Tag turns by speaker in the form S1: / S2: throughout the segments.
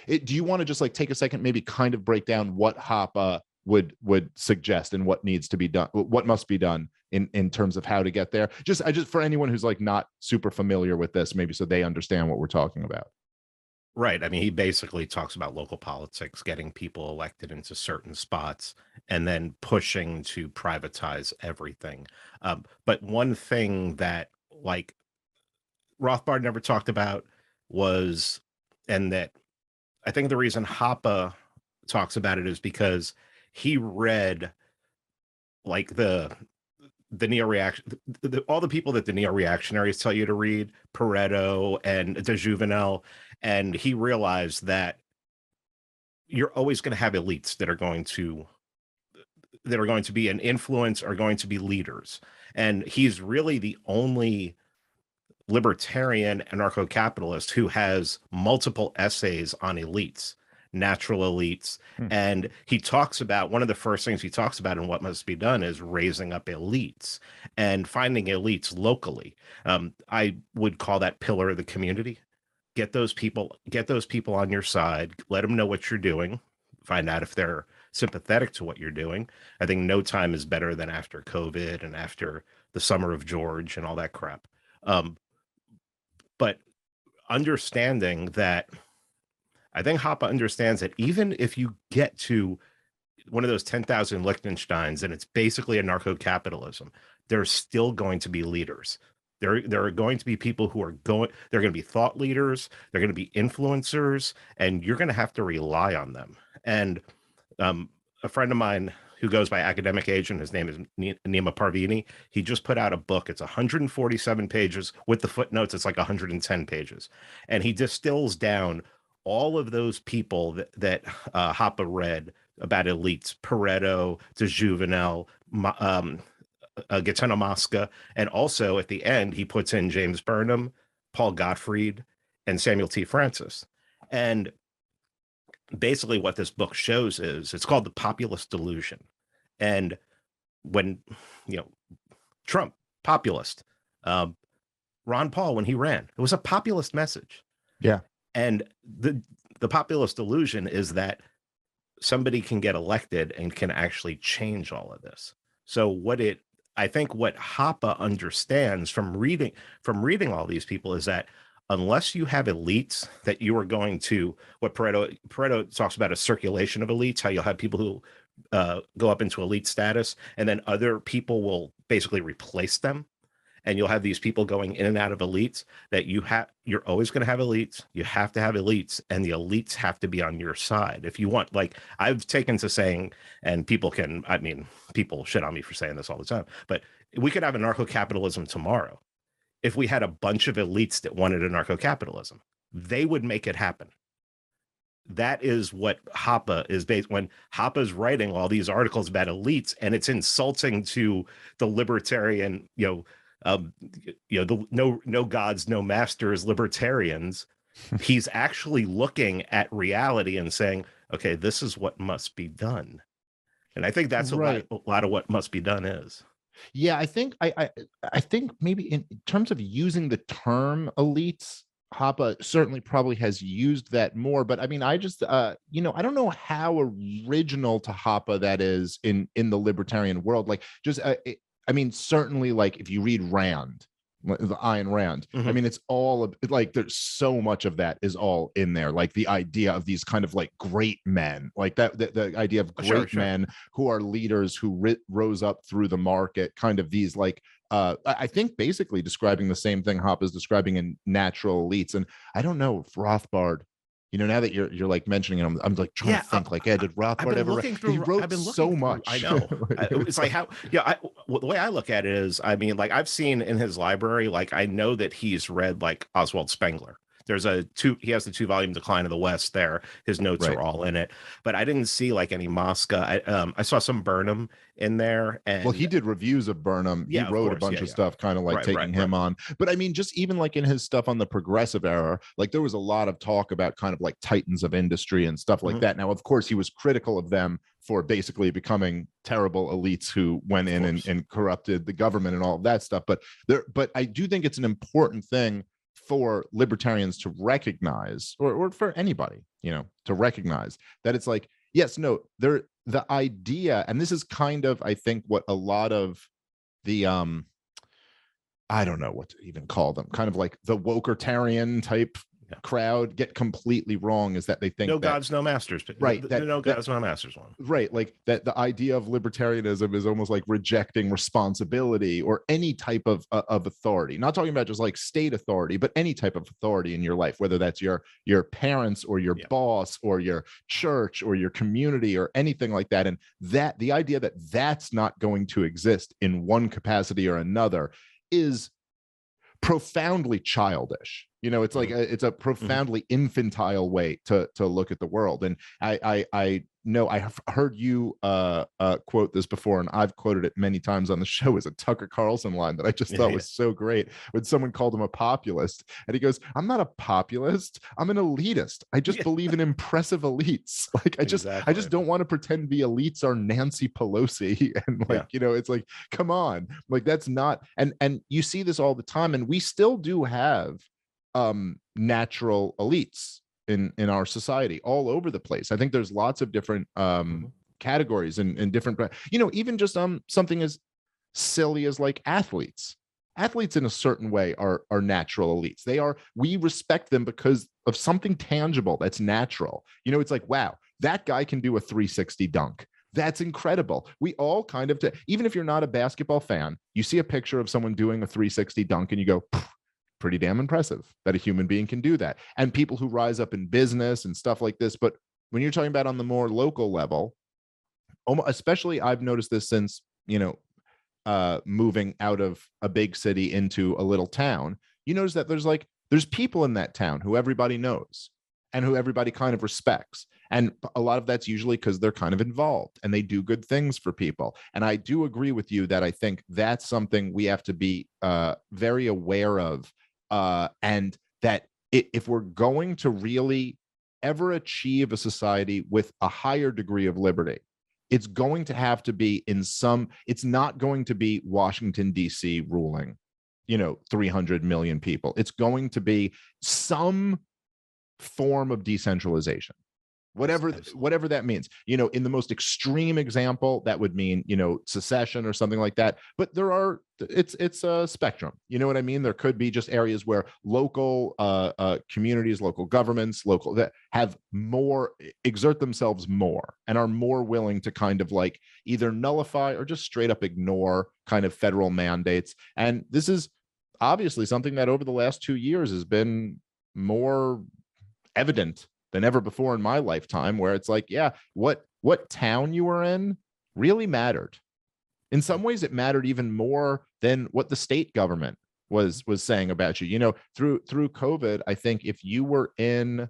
S1: do you want to just like take a second, maybe kind of break down what Hoppe would suggest and what needs to be done, what must be done in terms of how to get there? Just for anyone who's like not super familiar with this, maybe so they understand what we're talking about.
S2: Right. I mean, he basically talks about local politics, getting people elected into certain spots, and then pushing to privatize everything. But one thing that like Rothbard never talked about was, and that I think the reason Hoppe talks about it is because he read like the neo-reaction, all the people that the neo-reactionaries tell you to read, Pareto and de Juvenel, and he realized that you're always going to have elites that are going to be an influence, are going to be leaders. And he's really the only libertarian anarcho-capitalist who has multiple essays on elites, natural elites. And he talks about, one of the first things he talks about in What Must Be Done is raising up elites and finding elites locally. I would call that pillar of the community. Get those people on your side, let them know what you're doing, find out if they're sympathetic to what you're doing. I think no time is better than after COVID and after the summer of George and all that crap. But understanding that, I think Hoppe understands that even if you get to one of those 10,000 Liechtensteins and it's basically anarcho-capitalism, there's still going to be leaders. There are going to be people who are they're going to be thought leaders, they're going to be influencers, and you're going to have to rely on them. And a friend of mine who goes by academic agent, his name is Nima Parvini, he just put out a book. It's 147 pages. With the footnotes, it's like 110 pages. And he distills down all of those people that Hoppe read about elites, Pareto, de Juvenel, Gaetano Mosca, and also at the end, he puts in James Burnham, Paul Gottfried, and Samuel T. Francis. And basically what this book shows is, it's called The Populist Delusion. And when, Trump, populist, Ron Paul, when he ran, it was a populist message.
S1: Yeah.
S2: And the populist delusion is that somebody can get elected and can actually change all of this. So I think what Hoppe understands from reading all these people is that unless you have elites that you are going to, what Pareto talks about, a circulation of elites, how you'll have people who go up into elite status, and then other people will basically replace them. And you'll have these people going in and out of elites, that you're always going to have elites. You have to have elites, and the elites have to be on your side. If you want, like I've taken to saying, and people shit on me for saying this all the time, but we could have anarcho-capitalism tomorrow. If we had a bunch of elites that wanted anarcho-capitalism, they would make it happen. That is what Hoppe is based. When Hoppe is writing all these articles about elites, and it's insulting to the libertarian, the no gods, no masters libertarians, he's actually looking at reality and saying, okay, this is what must be done. And I think that's a lot of what must be done is.
S1: Yeah, I think I think maybe in terms of using the term elites, Hoppe certainly probably has used that more. But I mean, I just I don't know how original to Hoppe that is in the libertarian world. Like, just I mean, certainly, like if you read Rand, the Ayn Rand, I mean, it's all like there's so much of that is all in there. Like the idea of these kind of like great men, like the idea of great men who are leaders who rose up through the market, kind of these like I think basically describing the same thing Hoppe is describing in natural elites. And I don't know if Rothbard, now that you're like mentioning it, I'm like trying to think like, did Rothbard ever? He wrote so much.
S2: I know. It's like how, the way I look at it is, I mean, like I've seen in his library, like I know that he's read like Oswald Spengler. There's he has the 2-volume Decline of the West there. His notes are all in it, but I didn't see like any Mosca. I saw some Burnham in there. And
S1: well, he did reviews of Burnham. He wrote a bunch of stuff kind of like taking him on. But I mean, just even like in his stuff on the progressive era, like there was a lot of talk about kind of like titans of industry and stuff like that. Now, of course, he was critical of them for basically becoming terrible elites who went in and corrupted the government and all of that stuff. But I do think it's an important thing for libertarians to recognize, or for anybody, to recognize that it's like, yes, no, the idea, and this is kind of, I think, what a lot of the I don't know what to even call them, kind of like the wokertarian type crowd get completely wrong, is that they think
S2: no
S1: that,
S2: gods, no masters.
S1: right,
S2: No gods, no masters one.
S1: Right, like that the idea of libertarianism is almost like rejecting responsibility or any type of authority. Not talking about just like state authority, but any type of authority in your life, whether that's your parents or your boss or your church or your community or anything like that. And that the idea that that's not going to exist in one capacity or another is profoundly childish. It's like it's a profoundly infantile way to look at the world. And I know I have heard you quote this before, and I've quoted it many times on the show, as a Tucker Carlson line that I just thought was so great, when someone called him a populist, and he goes, "I'm not a populist, I'm an elitist. I just believe in impressive elites. Like I just don't want to pretend the elites are Nancy Pelosi." And like, it's like, come on, like that's not, and you see this all the time, and we still do have natural elites in our society all over the place. I think there's lots of different categories and different, even just something as silly as like athletes in a certain way are natural elites. We respect them because of something tangible that's natural. It's like, wow, that guy can do a 360 dunk. That's incredible. We all kind of, even if you're not a basketball fan, you see a picture of someone doing a 360 dunk and you go, pretty damn impressive that a human being can do that. And people who rise up in business and stuff like this. But when you're talking about on the more local level, especially I've noticed this since, moving out of a big city into a little town, you notice that there's people in that town who everybody knows and who everybody kind of respects. And a lot of that's usually because they're kind of involved and they do good things for people. And I do agree with you that I think that's something we have to be very aware of. And that if we're going to really ever achieve a society with a higher degree of liberty, it's going to have to be it's not going to be Washington, D.C. ruling, 300 million people. It's going to be some form of decentralization. Whatever that means, in the most extreme example, that would mean, secession or something like that. But it's a spectrum. You know what I mean? There could be just areas where local communities, local governments, that have exert themselves more and are more willing to kind of like either nullify or just straight up ignore kind of federal mandates. And this is obviously something that over the last 2 years has been more evident than ever before in my lifetime, where it's like, yeah, what town you were in really mattered. In some ways, it mattered even more than what the state government was saying about you. Through COVID, I think if you were in,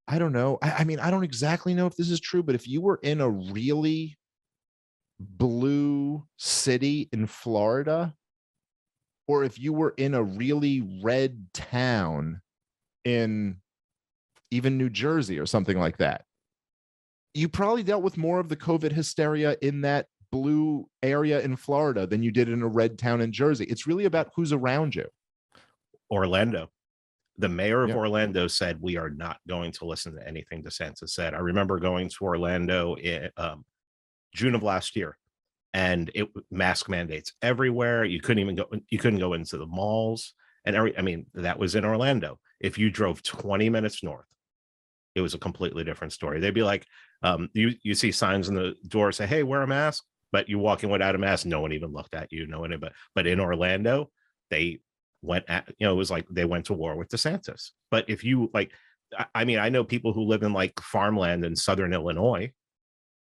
S1: I don't know, I mean, I don't exactly know if this is true, but if you were in a really blue city in Florida, or if you were in a really red town in even New Jersey or something like that, you probably dealt with more of the COVID hysteria in that blue area in Florida than you did in a red town in Jersey. It's really about who's around you.
S2: Orlando. The mayor of Orlando said, we are not going to listen to anything DeSantis said. I remember going to Orlando in June of last year, and it mask mandates everywhere. You couldn't go into the malls. And that was in Orlando. If you drove 20 minutes north, it was a completely different story. They'd be like, you see signs on the door say, hey, wear a mask, but you walk in without a mask, no one even looked at you, but in Orlando, they went at, it was like they went to war with DeSantis. But if you like, I know people who live in like farmland in Southern Illinois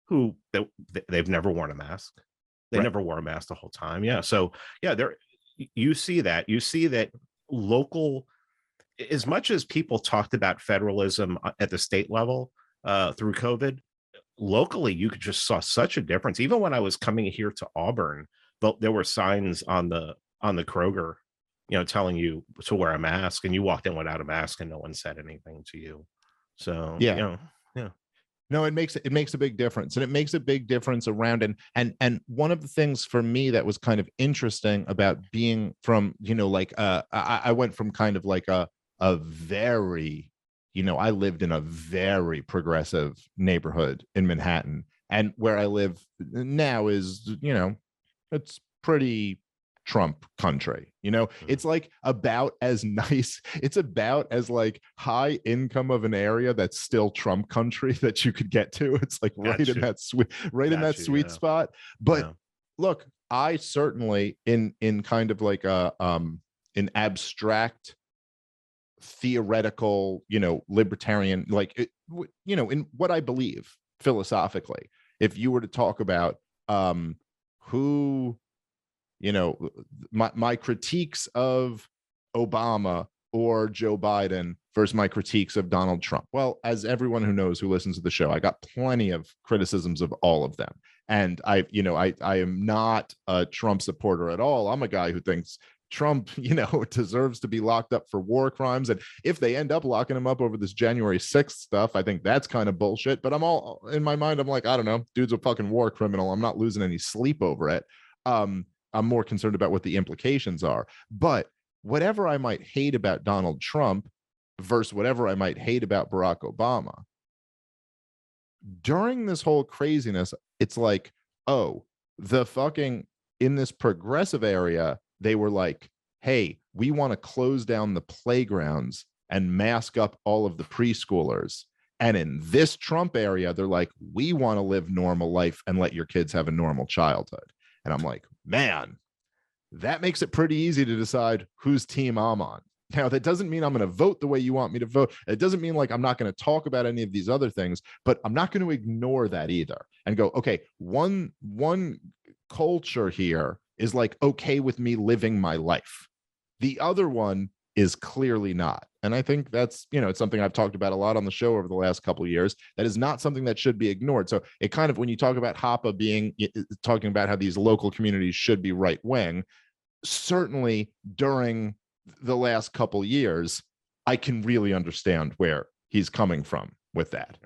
S2: who they've never worn a mask. They never wore a mask the whole time. Yeah. So yeah, you see that local, as much as people talked about federalism at the state level through COVID, locally, you could just saw such a difference. Even when I was coming here to Auburn, there were signs on the Kroger, telling you to wear a mask, and you walked in without a mask and no one said anything to you. So,
S1: yeah.
S2: Yeah.
S1: No, it makes a big difference, and it makes a big difference around. And one of the things for me that was kind of interesting about being from, like I went from kind of like a very, I lived in a very progressive neighborhood in Manhattan, and where I live now is, it's pretty Trump country. It's like about as nice, it's about as like high income of an area that's still Trump country that you could get to. It's like right
S2: Got
S1: in
S2: you.
S1: that sweet, right in that
S2: Got you.
S1: sweet
S2: Yeah.
S1: spot. But
S2: Yeah.
S1: look, I certainly in kind of like a an abstract theoretical, libertarian, like in what I believe philosophically, if you were to talk about who, my critiques of Obama or Joe Biden versus my critiques of Donald Trump. Well, as everyone who knows, who listens to the show, I got plenty of criticisms of all of them. And I am not a Trump supporter at all. I'm a guy who thinks Trump, deserves to be locked up for war crimes. And if they end up locking him up over this January 6th stuff, I think that's kind of bullshit. But I'm all in my mind, I'm like, I don't know, dude's a fucking war criminal. I'm not losing any sleep over it. I'm more concerned about what the implications are. But whatever I might hate about Donald Trump versus whatever I might hate about Barack Obama, during this whole craziness, it's like, oh, the fucking, in this progressive area, they were like, hey, we want to close down the playgrounds and mask up all of the preschoolers. And in this Trump area, they're like, we want to live normal life and let your kids have a normal childhood. And I'm like, man, that makes it pretty easy to decide whose team I'm on. Now, that doesn't mean I'm going to vote the way you want me to vote. It doesn't mean like I'm not going to talk about any of these other things, but I'm not going to ignore that either and go, okay, one culture here is like okay with me living my life. The other one is clearly not. And I think that's, it's something I've talked about a lot on the show over the last couple of years. That is not something that should be ignored. So it kind of, when you talk about Hoppe being, talking about how these local communities should be right wing, certainly during the last couple years, I can really understand where he's coming from with that.